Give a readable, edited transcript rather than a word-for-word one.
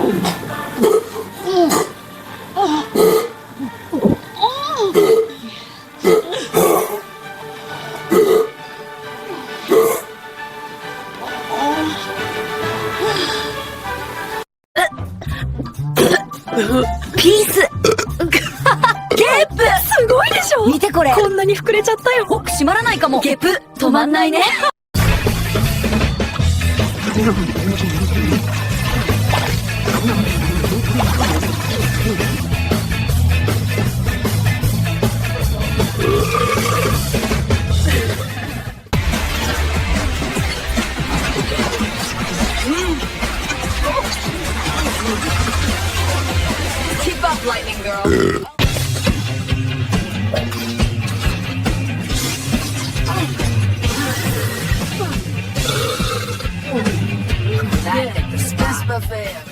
ピースゲップすごいでしょ。見てこれ、こんなに膨れちゃったよ。閉まらないかも。ゲップ止まんないね。Keep up, lightning girl. That hit the spot.